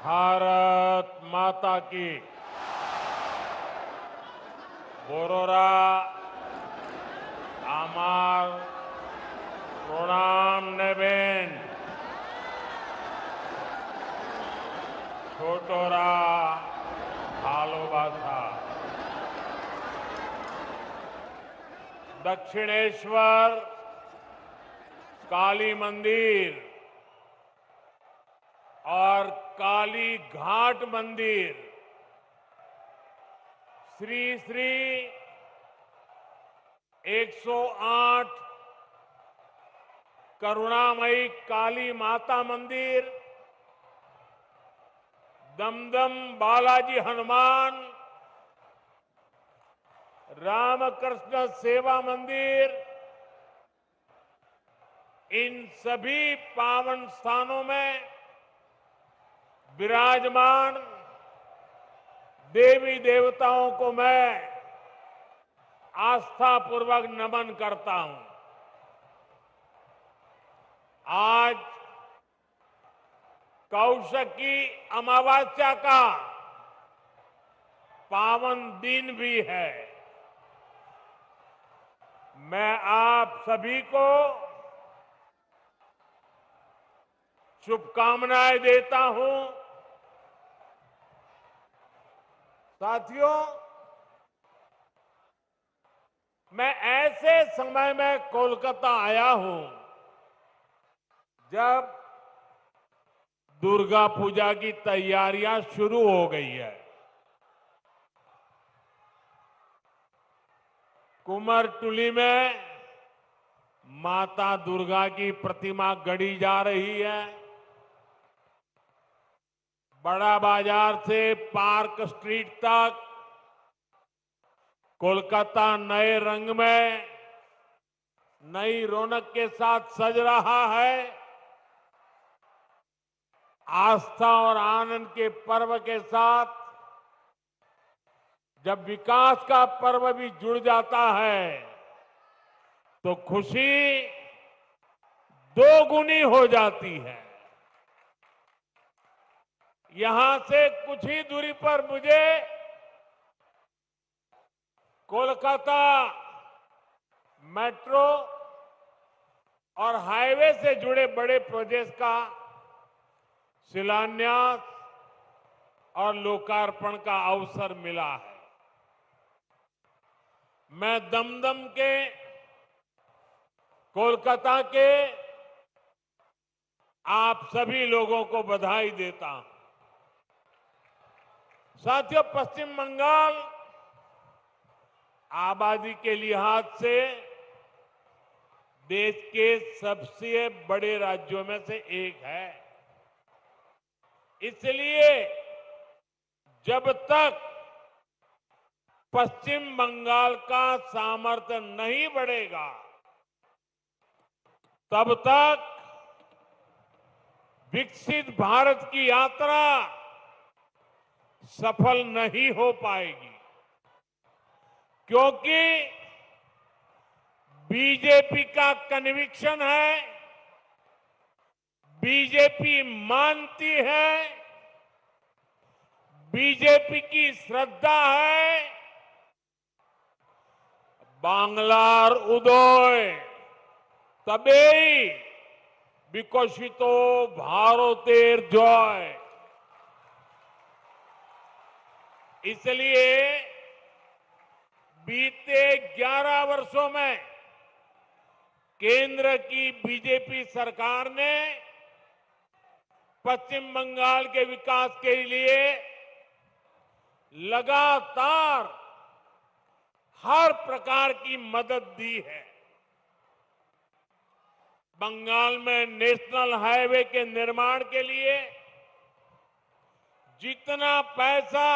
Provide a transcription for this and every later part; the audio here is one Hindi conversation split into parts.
भारत माता की। बोरोरा आमार प्रणाम नेबेन छोटोरा भालोबासा। दक्षिणेश्वर काली मंदिर और काली घाट मंदिर श्री श्री 108 करुणामयी काली माता मंदिर, दमदम बालाजी हनुमान, रामकृष्ण सेवा मंदिर, इन सभी पावन स्थानों में विराजमान देवी देवताओं को मैं आस्थापूर्वक नमन करता हूं। आज कौशकी अमावस्या का पावन दिन भी है। मैं आप सभी को शुभकामनाएं देता हूं। साथियों, मैं ऐसे समय में कोलकाता आया हूं जब दुर्गा पूजा की तैयारियां शुरू हो गई है। कुमारटुली में माता दुर्गा की प्रतिमा गढ़ी जा रही है। बड़ा बाजार से पार्क स्ट्रीट तक कोलकाता नए रंग में, नई रौनक के साथ सज रहा है। आस्था और आनंद के पर्व के साथ जब विकास का पर्व भी जुड़ जाता है तो खुशी दोगुनी हो जाती है। यहां से कुछ ही दूरी पर मुझे कोलकाता मेट्रो और हाईवे से जुड़े बड़े प्रोजेक्ट का शिलान्यास और लोकार्पण का अवसर मिला है। मैं दमदम के, कोलकाता के आप सभी लोगों को बधाई देता हूं। साथियों, पश्चिम बंगाल आबादी के लिहाज से देश के सबसे बड़े राज्यों में से एक है। इसलिए जब तक पश्चिम बंगाल का सामर्थ्य नहीं बढ़ेगा तब तक विकसित भारत की यात्रा सफल नहीं हो पाएगी, क्योंकि बीजेपी का कन्विक्शन है, बीजेपी मानती है, बीजेपी की श्रद्धा है, बांग्लार उदय तबेई विकसितो भारतेर जय। इसलिए बीते 11 वर्षों में केंद्र की बीजेपी सरकार ने पश्चिम बंगाल के विकास के लिए लगातार हर प्रकार की मदद दी है। बंगाल में नेशनल हाईवे के निर्माण के लिए जितना पैसा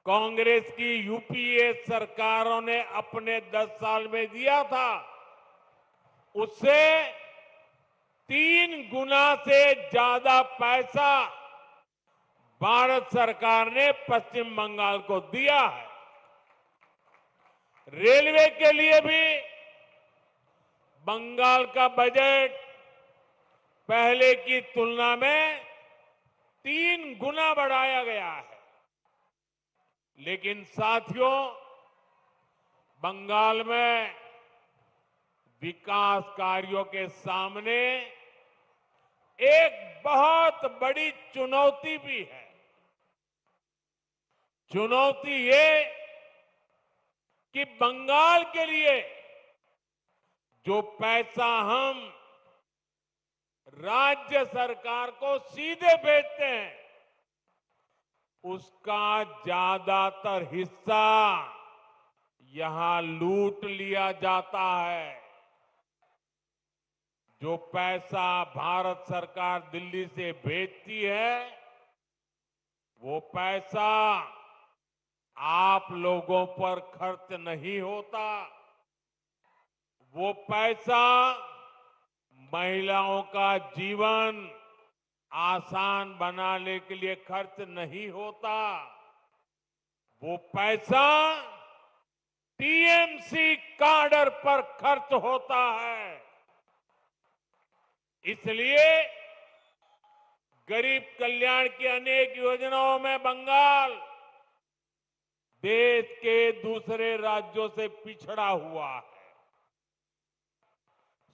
कांग्रेस की यूपीए सरकारों ने अपने 10 साल में दिया था, उससे 3 गुना से ज्यादा पैसा भारत सरकार ने पश्चिम बंगाल को दिया है। रेलवे के लिए भी बंगाल का बजट पहले की तुलना में 3 गुना बढ़ाया गया है। लेकिन साथियों, बंगाल में विकास कार्यों के सामने एक बहुत बड़ी चुनौती भी है। चुनौती ये कि बंगाल के लिए जो पैसा हम राज्य सरकार को सीधे भेजते हैं, उसका ज्यादातर हिस्सा यहां लूट लिया जाता है। जो पैसा भारत सरकार दिल्ली से भेजती है, वो पैसा आप लोगों पर खर्च नहीं होता। वो पैसा महिलाओं का जीवन आसान बनाने के लिए खर्च नहीं होता। वो पैसा टीएमसी काडर पर खर्च होता है। इसलिए गरीब कल्याण की अनेक योजनाओं में बंगाल देश के दूसरे राज्यों से पिछड़ा हुआ है।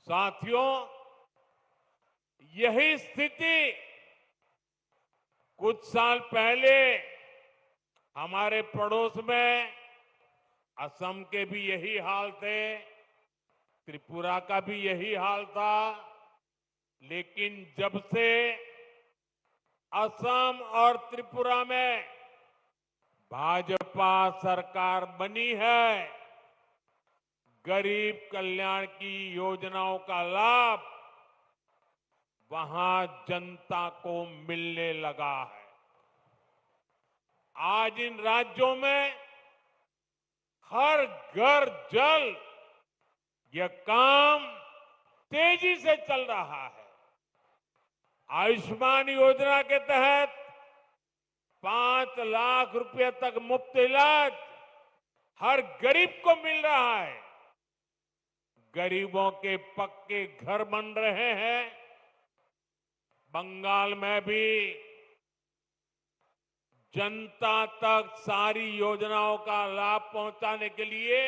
साथियों, यही स्थिति कुछ साल पहले हमारे पड़ोस में असम के भी यही हाल थे, त्रिपुरा का भी यही हाल था। लेकिन जब से असम और त्रिपुरा में भाजपा सरकार बनी है, गरीब कल्याण की योजनाओं का लाभ वहां जनता को मिलने लगा है। आज इन राज्यों में हर घर जल, यह काम तेजी से चल रहा है। आयुष्मान योजना के तहत 5 लाख रुपए तक मुफ्त इलाज हर गरीब को मिल रहा है। गरीबों के पक्के घर बन रहे हैं। बंगाल में भी जनता तक सारी योजनाओं का लाभ पहुंचाने के लिए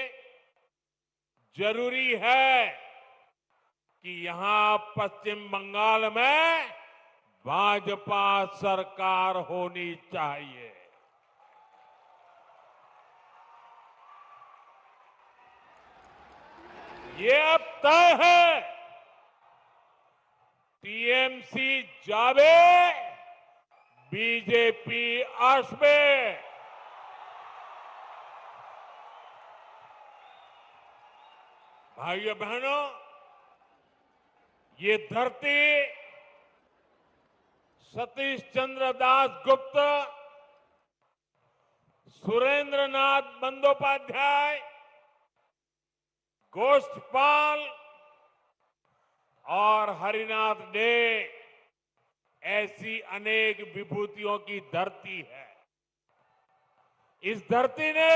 जरूरी है कि यहां पश्चिम बंगाल में भाजपा सरकार होनी चाहिए। ये अब तय है। टीएमसी जावे, बीजेपी आसबे। भाइयों बहनों, ये धरती सतीश चंद्र दास गुप्त, सुरेंद्र नाथ बंदोपाध्याय, गोष्ठपाल और हरिनाथ डे ऐसी अनेक विभूतियों की धरती है। इस धरती ने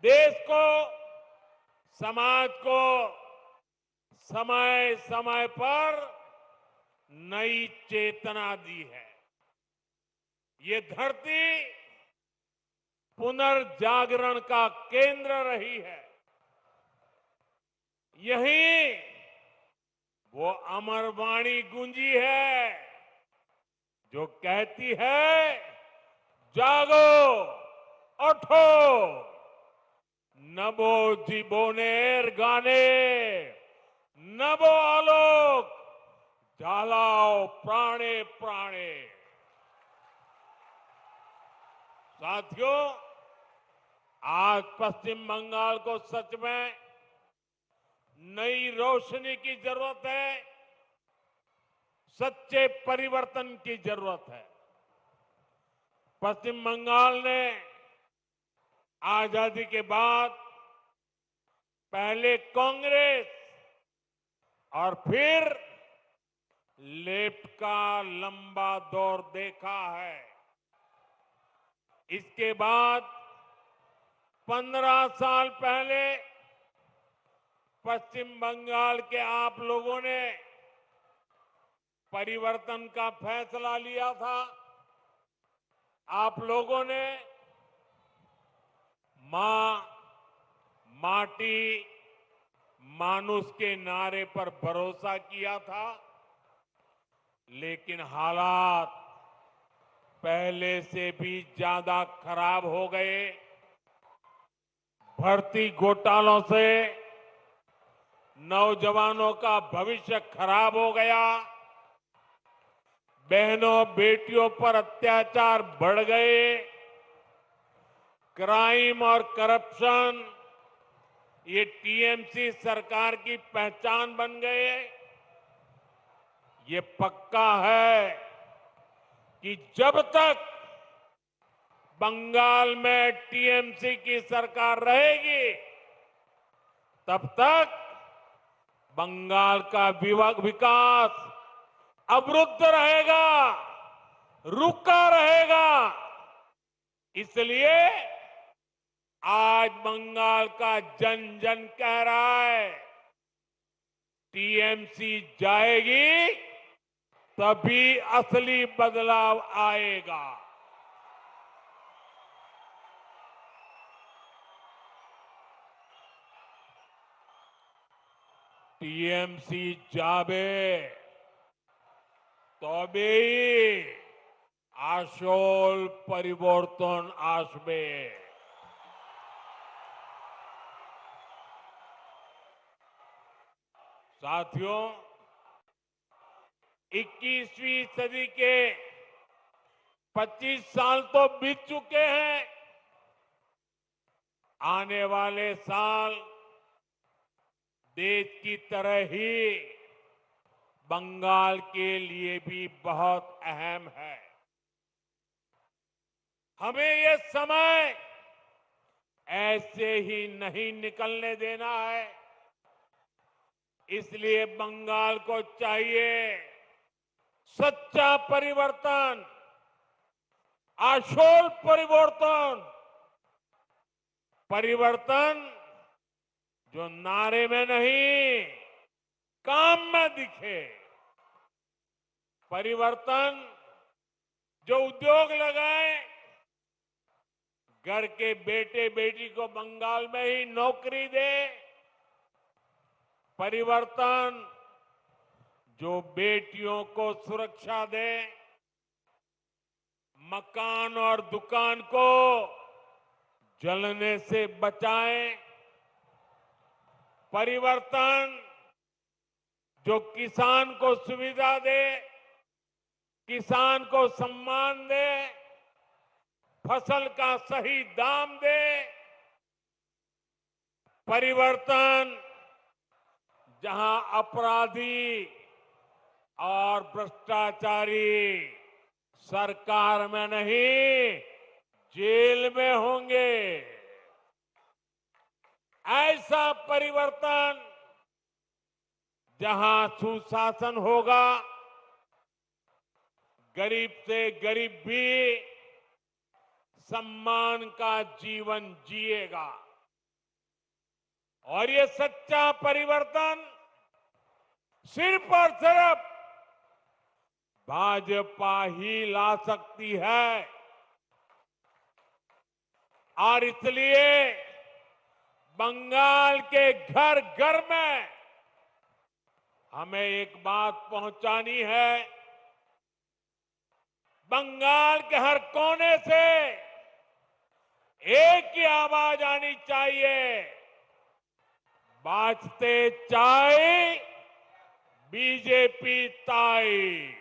देश को, समाज को समय समय पर नई चेतना दी है। ये धरती पुनर्जागरण का केंद्र रही है। यही वो अमर वाणी गूंजी है जो कहती है, जागो, उठो, नभो जीवोनेर गाने, नभो आलोक, झालाओ प्राणे प्राणे। साथियों, आज पश्चिम बंगाल को सच में नई रोशनी की जरूरत है, सच्चे परिवर्तन की जरूरत है। पश्चिम बंगाल ने आजादी के बाद पहले कांग्रेस और फिर लेफ्ट का लंबा दौर देखा है। इसके बाद 15 साल पहले पश्चिम बंगाल के आप लोगों ने परिवर्तन का फैसला लिया था। आप लोगों ने मां, माटी, मानुष के नारे पर भरोसा किया था, लेकिन हालात पहले से भी ज्यादा खराब हो गए। भर्ती घोटालों से नौजवानों का भविष्य खराब हो गया। बहनों बेटियों पर अत्याचार बढ़ गए। क्राइम और करप्शन ये टीएमसी सरकार की पहचान बन गए। ये पक्का है कि जब तक बंगाल में टीएमसी की सरकार रहेगी, तब तक बंगाल का विकास अवरुद्ध रहेगा, रुका रहेगा। इसलिए आज बंगाल का जन जन कह रहा है, टीएमसी जाएगी तभी असली बदलाव आएगा। टीएमसी जाबे तबेई আসল পরিবর্তন আসবে। साथियों, 21वीं सदी के 25 साल तो बीत चुके हैं। आने वाले साल देश की तरह ही बंगाल के लिए भी बहुत अहम है। हमें ये समय ऐसे ही नहीं निकलने देना है। इसलिए बंगाल को चाहिए सच्चा परिवर्तन, आशोल परिवर्तन, परिवर्तन जो नारे में नहीं काम में दिखे, परिवर्तन जो उद्योग लगाए, घर के बेटे बेटी को बंगाल में ही नौकरी दे, परिवर्तन जो बेटियों को सुरक्षा दे, मकान और दुकान को जलने से बचाए, परिवर्तन जो किसान को सुविधा दे, किसान को सम्मान दे, फसल का सही दाम दे, परिवर्तन जहां अपराधी और भ्रष्टाचारी सरकार में नहीं जेल में होंगे, ऐसा परिवर्तन जहां सुशासन होगा, गरीब से गरीब भी सम्मान का जीवन जिएगा। और ये सच्चा परिवर्तन सिर्फ और सिर्फ भाजपा ही ला सकती है। और इसलिए बंगाल के घर घर में हमें एक बात पहुंचानी है। बंगाल के हर कोने से एक ही आवाज आनी चाहिए, बाजते चाय बीजेपी ताई।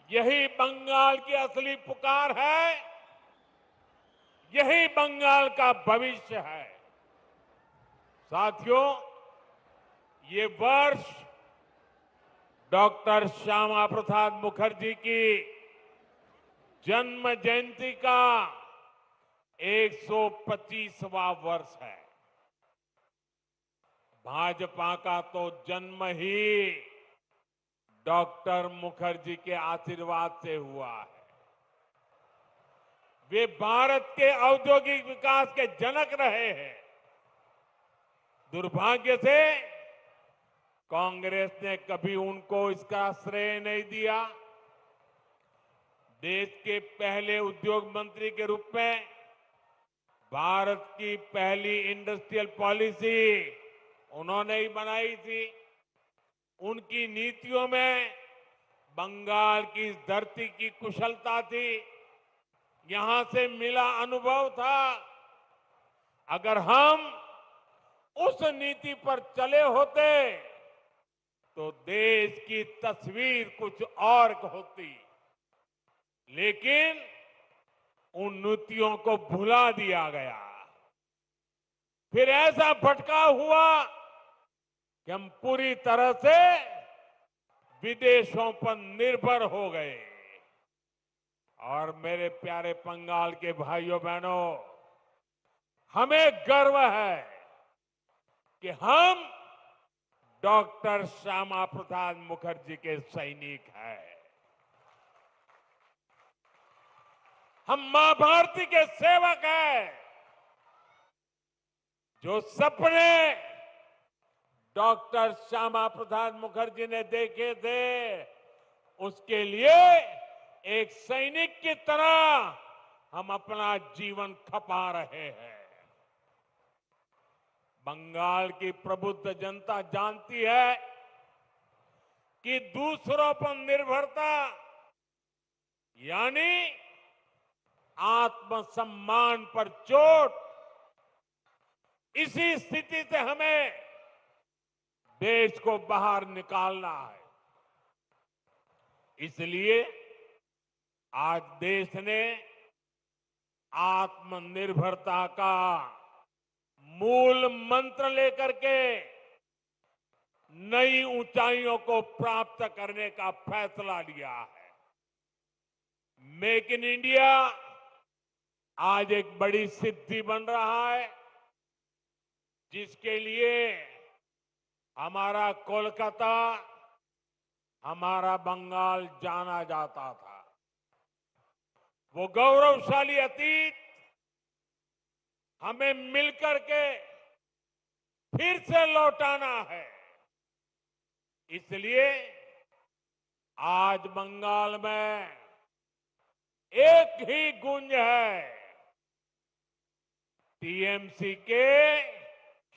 यही बंगाल की असली पुकार है, यही बंगाल का भविष्य है। साथियों, ये वर्ष डॉक्टर श्यामा प्रसाद मुखर्जी की जन्म जयंती का 125वां वर्ष है। भाजपा का तो जन्म ही डॉक्टर मुखर्जी के आशीर्वाद से हुआ है। वे भारत के औद्योगिक विकास के जनक रहे हैं। दुर्भाग्य से कांग्रेस ने कभी उनको इसका श्रेय नहीं दिया। देश के पहले उद्योग मंत्री के रूप में भारत की पहली इंडस्ट्रियल पॉलिसी उन्होंने ही बनाई थी। उनकी नीतियों में बंगाल की इस धरती की कुशलता थी, यहां से मिला अनुभव था। अगर हम उस नीति पर चले होते तो देश की तस्वीर कुछ और होती, लेकिन उन नीतियों को भुला दिया गया। फिर ऐसा भटकाव हुआ कि हम पूरी तरह से विदेशों पर निर्भर हो गए। और मेरे प्यारे बंगाल के भाइयों बहनों, हमें गर्व है कि हम डॉक्टर श्यामा प्रसाद मुखर्जी के सैनिक हैं। हम मां भारती के सेवक हैं। जो सपने डॉक्टर श्यामा प्रसाद मुखर्जी ने देखे थे, उसके लिए एक सैनिक की तरह हम अपना जीवन खपा रहे हैं। बंगाल की प्रबुद्ध जनता जानती है कि दूसरों पर निर्भरता यानी आत्मसम्मान पर चोट। इसी स्थिति से हमें देश को बाहर निकालना है। इसलिए आज देश ने आत्मनिर्भरता का मूल मंत्र लेकर के नई ऊंचाइयों को प्राप्त करने का फैसला लिया है। मेक इन इंडिया आज एक बड़ी सिद्धि बन रहा है, जिसके लिए हमारा कोलकाता, हमारा बंगाल जाना जाता था। वो गौरवशाली अतीत हमें मिलकर के फिर से लौटाना है। इसलिए आज बंगाल में एक ही गूंज है, टीएमसी के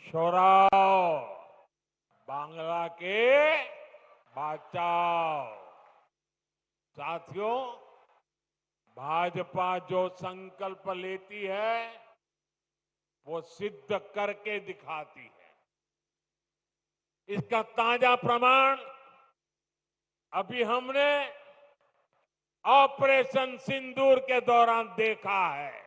शोराव, बांग्ला के बचाओ। साथियों, भाजपा जो संकल्प लेती है वो सिद्ध करके दिखाती है। इसका ताजा प्रमाण अभी हमने ऑपरेशन सिंदूर के दौरान देखा है।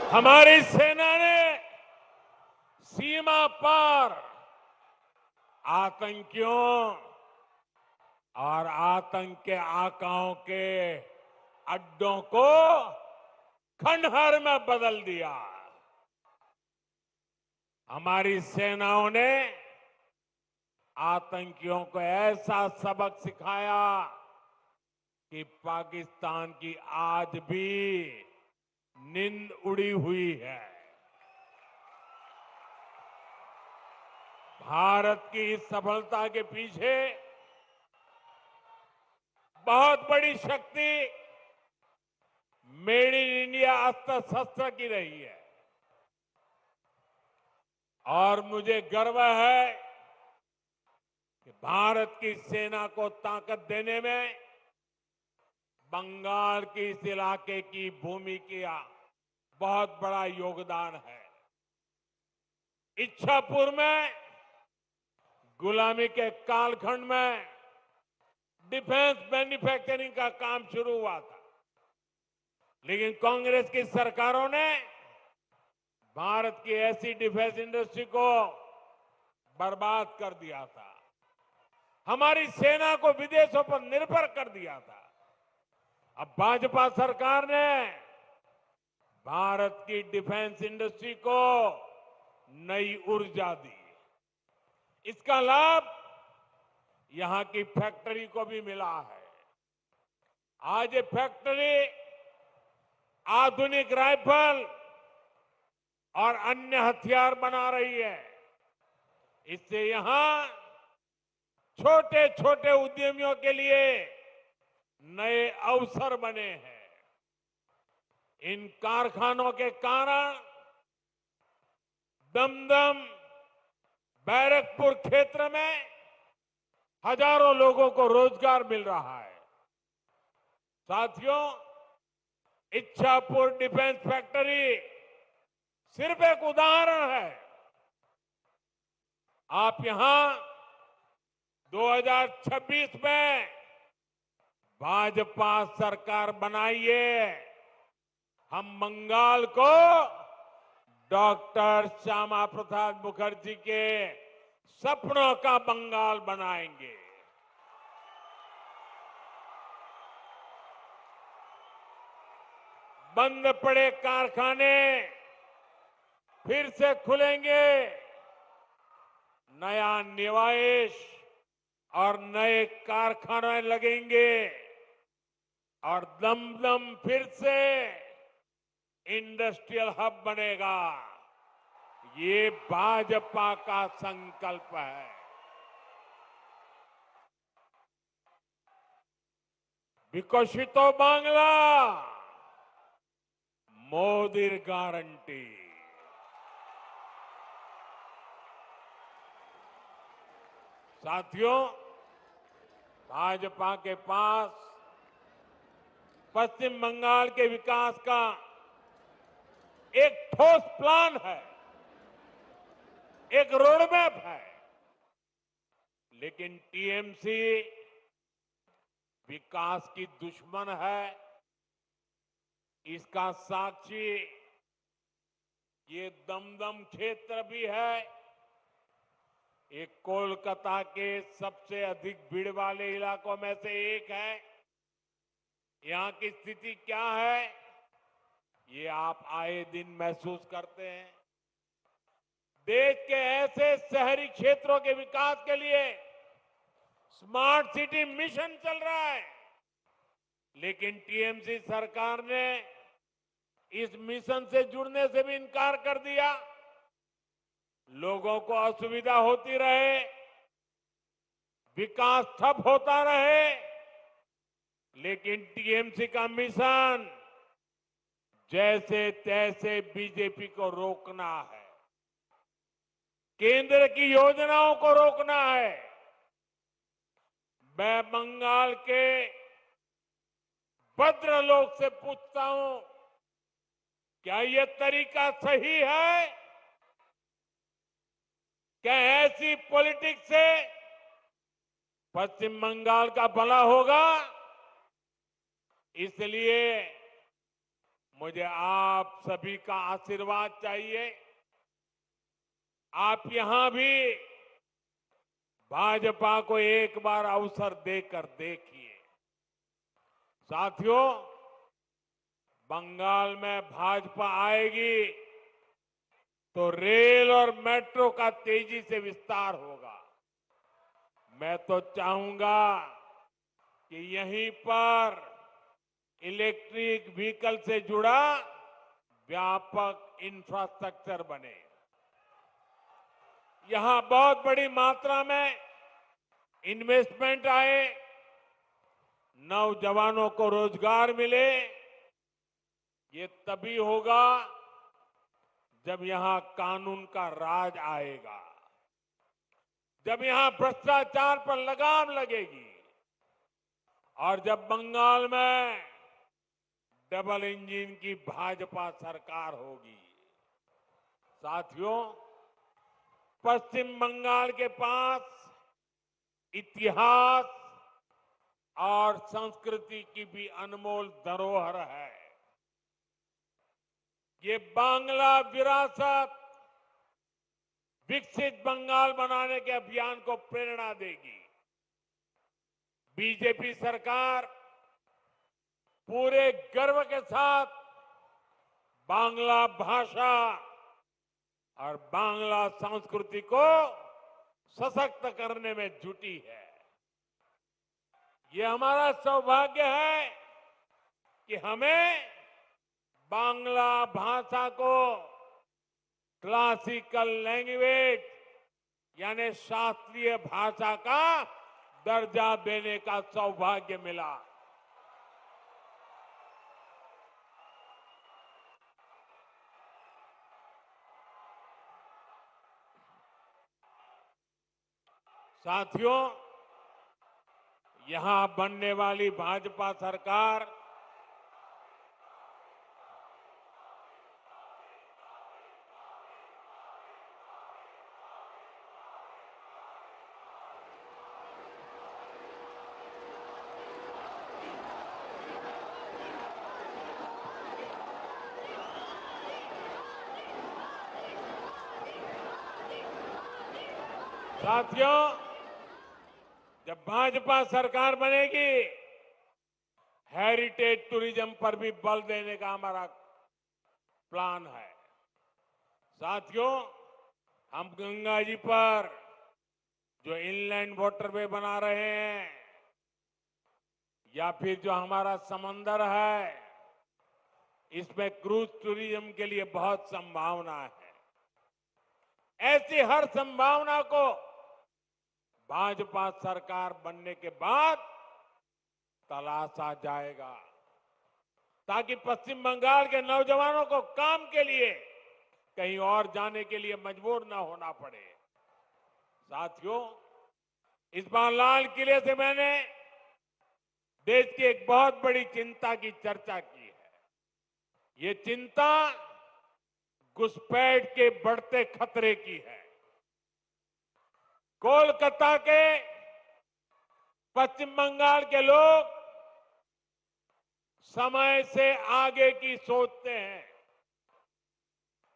हमारी सेना ने सीमा पार आतंकियों और आतंक के आकाओं के अड्डों को खंडहर में बदल दिया। हमारी सेनाओं ने आतंकियों को ऐसा सबक सिखाया कि पाकिस्तान की आज भी नींद उड़ी हुई है। भारत की इस सफलता के पीछे बहुत बड़ी शक्ति मेड इन इंडिया अस्त्र शस्त्र की रही है। और मुझे गर्व है कि भारत की सेना को ताकत देने में बंगाल के इस इलाके की भूमि का बहुत बड़ा योगदान है। इच्छापुर में गुलामी के कालखंड में डिफेंस मैन्युफैक्चरिंग का काम शुरू हुआ था। लेकिन कांग्रेस की सरकारों ने भारत की ऐसी डिफेंस इंडस्ट्री को बर्बाद कर दिया था, हमारी सेना को विदेशों पर निर्भर कर दिया था। अब भाजपा सरकार ने भारत की डिफेंस इंडस्ट्री को नई ऊर्जा दी। इसका लाभ यहां की फैक्ट्री को भी मिला है। आज ये फैक्ट्री आधुनिक राइफल और अन्य हथियार बना रही है। इससे यहां छोटे छोटे उद्यमियों के लिए नए अवसर बने हैं। इन कारखानों के कारण दमदम, बैरकपुर क्षेत्र में हजारों लोगों को रोजगार मिल रहा है। साथियों, इच्छापुर डिफेंस फैक्ट्री सिर्फ एक उदाहरण है। आप यहां 2026 में भाजपा सरकार बनाइए, हम बंगाल को डॉक्टर श्यामा प्रसाद मुखर्जी के सपनों का बंगाल बनाएंगे। बंद पड़े कारखाने फिर से खुलेंगे, नया निवेश और नए कारखाने लगेंगे और दमदम फिर से इंडस्ट्रियल हब बनेगा। ये भाजपा का संकल्प है। विकसितो बांग्ला, मोदीर गारंटी। साथियों, भाजपा के पास पश्चिम बंगाल के विकास का एक ठोस प्लान है, एक रोडमैप है। लेकिन टीएमसी विकास की दुश्मन है। इसका साक्षी ये दमदम क्षेत्र भी है। ये कोलकाता के सबसे अधिक भीड़ वाले इलाकों में से एक है। यहां की स्थिति क्या है, ये आप आए दिन महसूस करते हैं। देश के ऐसे शहरी क्षेत्रों के विकास के लिए स्मार्ट सिटी मिशन चल रहा है, लेकिन टीएमसी सरकार ने इस मिशन से जुड़ने से भी इनकार कर दिया। लोगों को असुविधा होती रहे, विकास ठप होता रहे, लेकिन टीएमसी का मिशन जैसे तैसे बीजेपी को रोकना है, केंद्र की योजनाओं को रोकना है। मैं बंगाल के भद्रलोक से पूछता हूं, क्या यह तरीका सही है? क्या ऐसी पॉलिटिक्स से पश्चिम बंगाल का भला होगा? इसलिए मुझे आप सभी का आशीर्वाद चाहिए। आप यहां भी भाजपा को एक बार अवसर देकर देखिए। साथियों, बंगाल में भाजपा आएगी तो रेल और मेट्रो का तेजी से विस्तार होगा। मैं तो चाहूंगा कि यहीं पर इलेक्ट्रिक व्हीकल से जुड़ा व्यापक इंफ्रास्ट्रक्चर बने। यहां बहुत बड़ी मात्रा में इन्वेस्टमेंट आए, नौजवानों को रोजगार मिले। ये तभी होगा जब यहां कानून का राज आएगा, जब यहां भ्रष्टाचार पर लगाम लगेगी और जब बंगाल में डबल इंजन की भाजपा सरकार होगी। साथियों, पश्चिम बंगाल के पास इतिहास और संस्कृति की भी अनमोल धरोहर है। ये बांग्ला विरासत विकसित बंगाल बनाने के अभियान को प्रेरणा देगी। बीजेपी सरकार पूरे गर्व के साथ बांग्ला भाषा और बांग्ला संस्कृति को सशक्त करने में जुटी है। ये हमारा सौभाग्य है कि हमें बांग्ला भाषा को क्लासिकल लैंग्वेज यानी शास्त्रीय भाषा का दर्जा देने का सौभाग्य मिला। साथियों, यहां बनने वाली भाजपा सरकार साथियों, जब भाजपा सरकार बनेगी, हेरिटेज टूरिज्म पर भी बल देने का हमारा प्लान है। साथियों, हम गंगा जी पर जो इनलैंड वाटरवे बना रहे हैं या फिर जो हमारा समंदर है, इसमें क्रूज टूरिज्म के लिए बहुत संभावना है। ऐसी हर संभावना को भाजपा सरकार बनने के बाद तलाशा जाएगा ताकि पश्चिम बंगाल के नौजवानों को काम के लिए कहीं और जाने के लिए मजबूर न होना पड़े। साथियों, इस बार लाल किले से मैंने देश की एक बहुत बड़ी चिंता की चर्चा की है। ये चिंता घुसपैठ के बढ़ते खतरे की है। कोलकाता के पश्चिम बंगाल के लोग समय से आगे की सोचते हैं।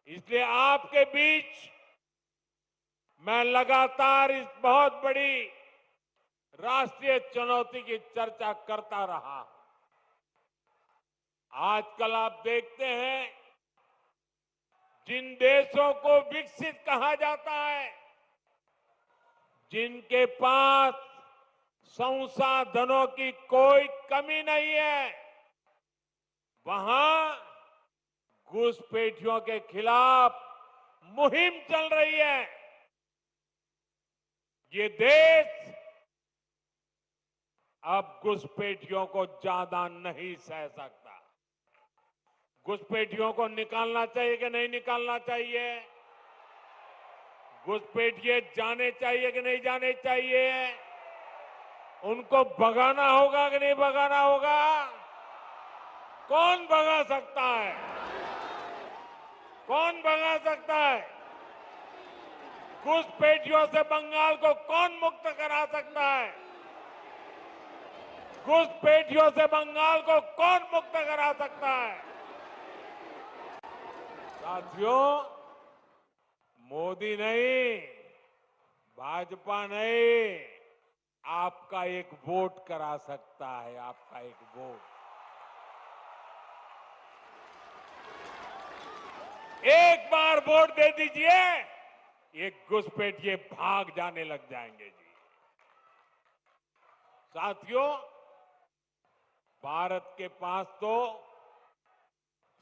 इसलिए आपके बीच मैं लगातार इस बहुत बड़ी राष्ट्रीय चुनौती की चर्चा करता रहा। आजकल आप देखते हैं, जिन देशों को विकसित कहा जाता है, जिनके पास संसाधनों की कोई कमी नहीं है, वहां घुसपैठियों के खिलाफ मुहिम चल रही है। ये देश अब घुसपैठियों को ज्यादा नहीं सह सकता। घुसपैठियों को निकालना चाहिए कि नहीं निकालना चाहिए? घुसपैठिए जाने चाहिए कि नहीं जाने चाहिए? उनको भगाना होगा कि नहीं भगाना होगा? कौन भगा सकता है? कौन भगा सकता है? घुसपैठियों से बंगाल को कौन मुक्त करा सकता है? घुसपैठियों से बंगाल को कौन मुक्त करा सकता है? साथियों, मोदी नहीं, भाजपा नहीं, आपका एक वोट करा सकता है। आपका एक वोट, एक बार वोट दे दीजिए, ये घुसपैठिए भाग जाने लग जाएंगे जी। साथियों, भारत के पास तो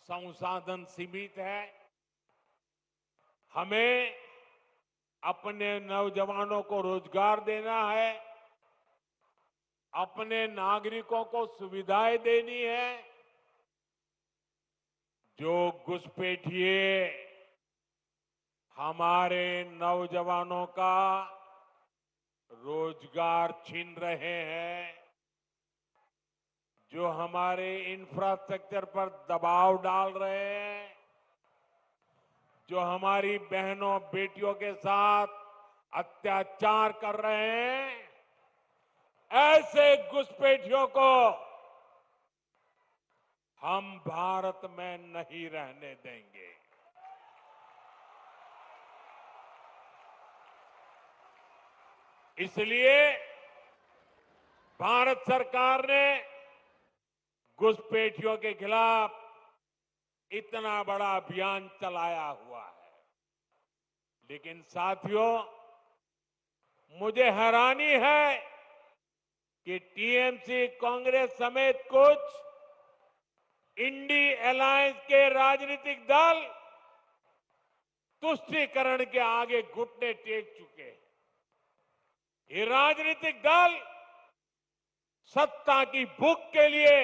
संसाधन सीमित है। हमें अपने नौजवानों को रोजगार देना है, अपने नागरिकों को सुविधाएं देनी है। जो घुसपैठिए हमारे नौजवानों का रोजगार छीन रहे हैं, जो हमारे इंफ्रास्ट्रक्चर पर दबाव डाल रहे हैं, जो हमारी बहनों बेटियों के साथ अत्याचार कर रहे हैं, ऐसे घुसपैठियों को हम भारत में नहीं रहने देंगे। इसलिए भारत सरकार ने घुसपैठियों के खिलाफ इतना बड़ा अभियान चलाया हुआ है। लेकिन साथियों, मुझे हैरानी है कि टीएमसी, कांग्रेस समेत कुछ इंडी अलायंस के राजनीतिक दल तुष्टीकरण के आगे घुटने टेक चुके हैं। ये राजनीतिक दल सत्ता की भूख के लिए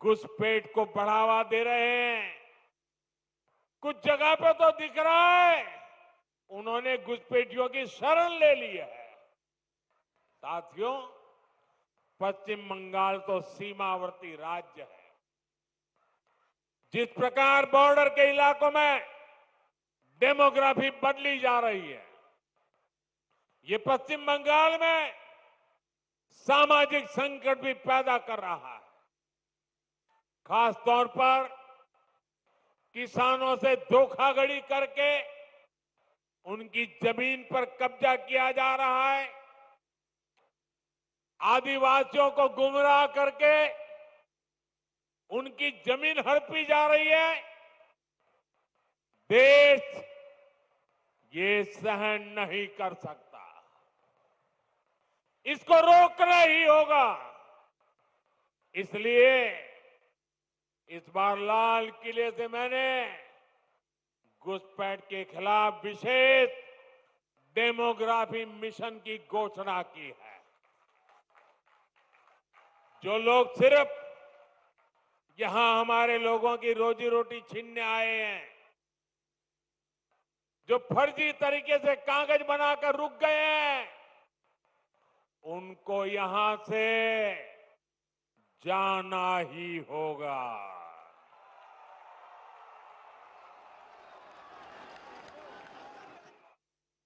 घुसपैठ को बढ़ावा दे रहे हैं। कुछ जगह पे तो दिख रहा है उन्होंने घुसपैठियों की शरण ले ली है। साथियों, पश्चिम बंगाल तो सीमावर्ती राज्य है। जिस प्रकार बॉर्डर के इलाकों में डेमोग्राफी बदली जा रही है, ये पश्चिम बंगाल में सामाजिक संकट भी पैदा कर रहा है। खास तौर पर किसानों से धोखाधड़ी करके उनकी जमीन पर कब्जा किया जा रहा है। आदिवासियों को गुमराह करके उनकी जमीन हड़पी जा रही है। देश ये सहन नहीं कर सकता। इसको रोकना ही होगा। इसलिए इस बार लाल किले से मैंने घुसपैठ के खिलाफ विशेष डेमोग्राफी मिशन की घोषणा की है। जो लोग सिर्फ यहां हमारे लोगों की रोजी रोटी छीनने आए हैं, जो फर्जी तरीके से कागज बनाकर रुक गए हैं, उनको यहां से जाना ही होगा।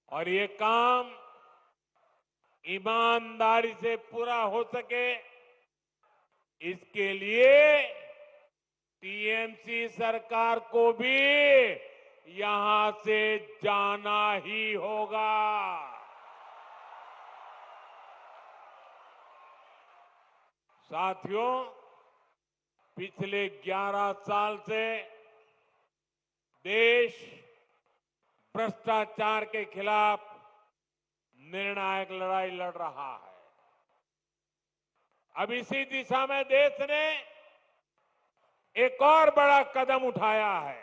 और ये काम ईमानदारी से पूरा हो सके, इसके लिए टीएमसी सरकार को भी यहां से जाना ही होगा। साथियों, पिछले 11 साल से देश भ्रष्टाचार के खिलाफ निर्णायक लड़ाई लड़ रहा है। अब इसी दिशा में देश ने एक और बड़ा कदम उठाया है।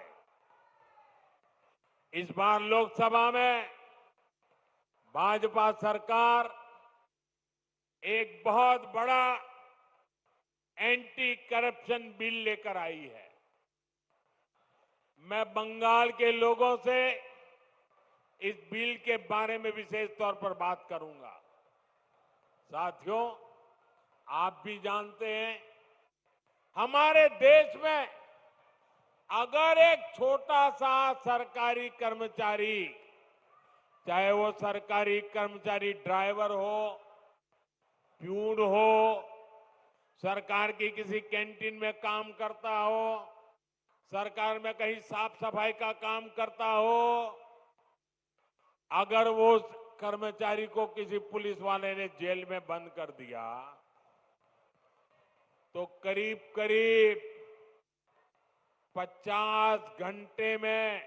इस बार लोकसभा में भाजपा सरकार एक बहुत बड़ा एंटी करप्शन बिल लेकर आई है। मैं बंगाल के लोगों से इस बिल के बारे में विशेष तौर पर बात करूंगा। साथियों, आप भी जानते हैं, हमारे देश में अगर एक छोटा सा सरकारी कर्मचारी, चाहे वो सरकारी कर्मचारी ड्राइवर हो, प्यून हो, सरकार की किसी कैंटीन में काम करता हो, सरकार में कहीं साफ सफाई का काम करता हो, अगर वो कर्मचारी को किसी पुलिस वाले ने जेल में बंद कर दिया तो करीब करीब 50 घंटे में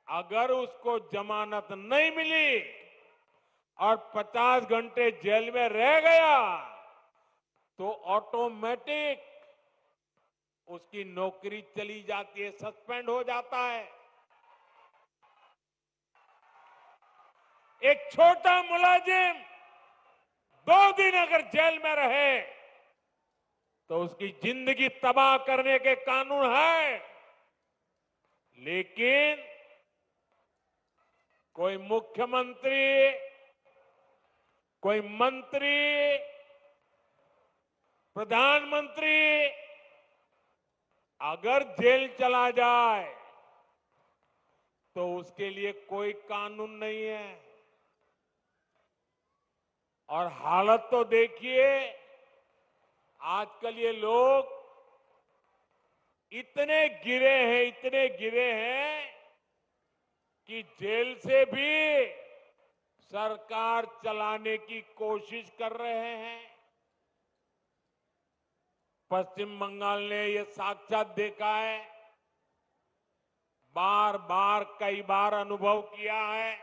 अगर उसको जमानत नहीं मिली और 50 घंटे जेल में रह गया तो ऑटोमेटिक उसकी नौकरी चली जाती है, सस्पेंड हो जाता है। एक छोटा मुलाजिम 2 दिन अगर जेल में रहे तो उसकी जिंदगी तबाह करने के कानून है। लेकिन कोई मुख्यमंत्री, कोई मंत्री, प्रधानमंत्री अगर जेल चला जाए तो उसके लिए कोई कानून नहीं है। और हालत तो देखिए, आजकल ये लोग इतने गिरे हैं कि जेल से भी सरकार चलाने की कोशिश कर रहे हैं। पश्चिम बंगाल ने ये साक्षात देखा है, बार बार कई बार अनुभव किया है।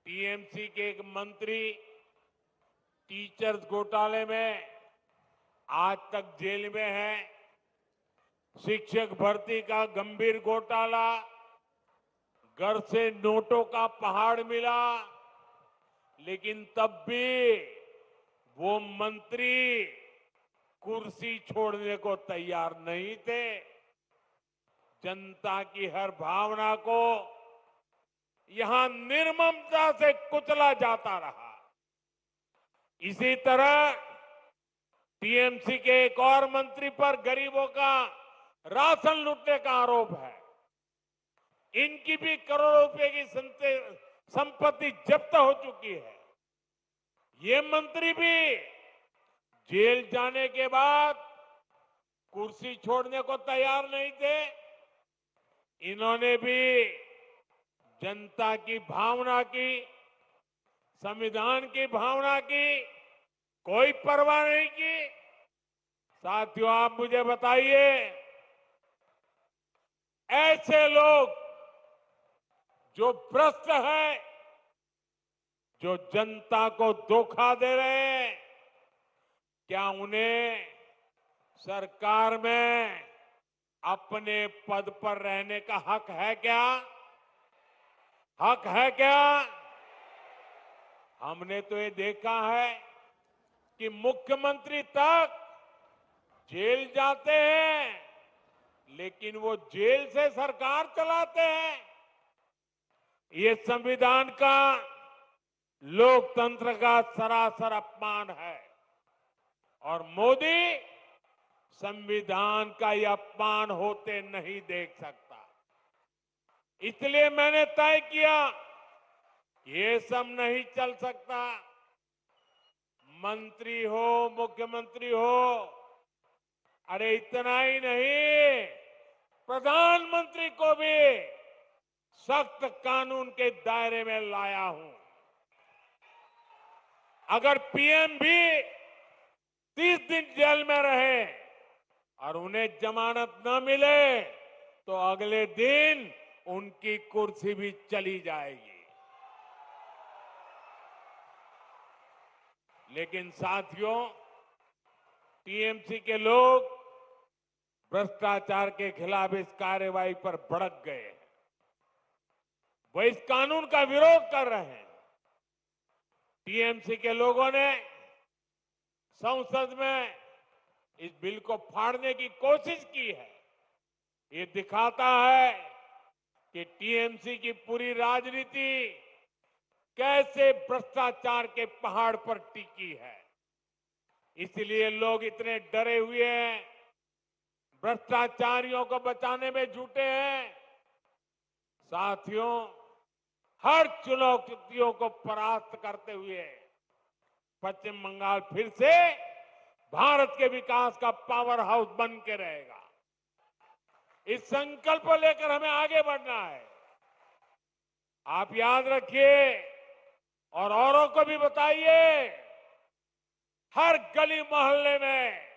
टीएमसी के एक मंत्री टीचर्स घोटाले में आज तक जेल में है। शिक्षक भर्ती का गंभीर घोटाला, घर से नोटों का पहाड़ मिला, लेकिन तब भी वो मंत्री कुर्सी छोड़ने को तैयार नहीं थे। जनता की हर भावना को यहां निर्ममता से कुचला जाता रहा। इसी तरह टीएमसी के एक और मंत्री पर गरीबों का राशन लूटने का आरोप है। इनकी भी करोड़ों रुपए की संपत्ति जब्त हो चुकी है। ये मंत्री भी जेल जाने के बाद कुर्सी छोड़ने को तैयार नहीं थे। इन्होंने भी जनता की भावना की, संविधान की भावना की कोई परवाह नहीं की। साथियों, आप मुझे बताइए, ऐसे लोग जो भ्रष्ट हैं, जो जनता को धोखा दे रहे हैं, क्या उन्हें सरकार में अपने पद पर रहने का हक है क्या? हक है क्या? हमने तो ये देखा है कि मुख्यमंत्री तक जेल जाते हैं, लेकिन वो जेल से सरकार चलाते हैं। ये संविधान का, लोकतंत्र का सरासर अपमान है और मोदी संविधान का यह अपमान होते नहीं देख सकता। इसलिए मैंने तय किया, ये सब नहीं चल सकता। मंत्री हो, मुख्यमंत्री हो, अरे इतना ही नहीं, प्रधानमंत्री को भी सख्त कानून के दायरे में लाया हूं। अगर पीएम भी 30 दिन जेल में रहे और उन्हें जमानत न मिले तो अगले दिन उनकी कुर्सी भी चली जाएगी। लेकिन साथियों, टीएमसी के लोग भ्रष्टाचार के खिलाफ इस कार्रवाई पर भड़क गए हैं। वो इस कानून का विरोध कर रहे हैं। टीएमसी के लोगों ने संसद में इस बिल को फाड़ने की कोशिश की है। ये दिखाता है कि टीएमसी की पूरी राजनीति कैसे भ्रष्टाचार के पहाड़ पर टिकी है। इसलिए लोग इतने डरे हुए हैं, भ्रष्टाचारियों को बचाने में जुटे हैं। साथियों, हर चुनौतियों को परास्त करते हुए पश्चिम बंगाल फिर से भारत के विकास का पावर हाउस बन के रहेगा। इस संकल्प को लेकर हमें आगे बढ़ना है। आप याद रखिए और औरों को भी बताइए, हर गली मोहल्ले में,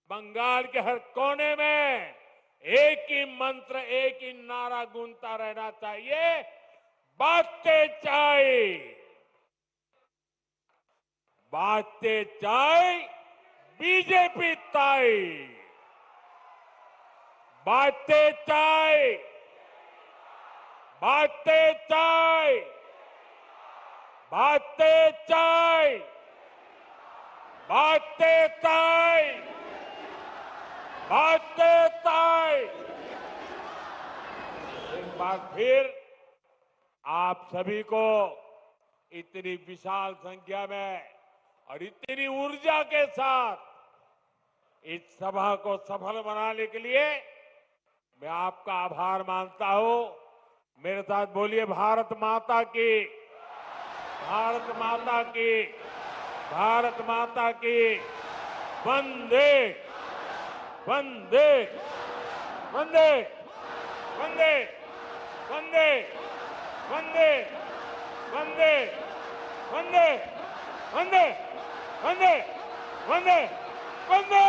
बंगाल के हर कोने में एक ही मंत्र, एक ही नारा गूंजता रहना चाहिए, बातें चाय, बातें चाय, बीजेपी ताई, बातें चाय, बातें चाय, बातें चाय, बातें चाय, बातें चाय। एक बार फिर आप सभी को इतनी विशाल संख्या में और इतनी ऊर्जा के साथ इस सभा को सफल बनाने के लिए मैं आपका आभार मानता हूं। मेरे साथ बोलिए, भारत माता की, भारत माता की, भारत माता की, वंदे वंदे। वंदे वंदे वंदे वंदे वंदे वंदे वंदे वंदे वंदे वंदे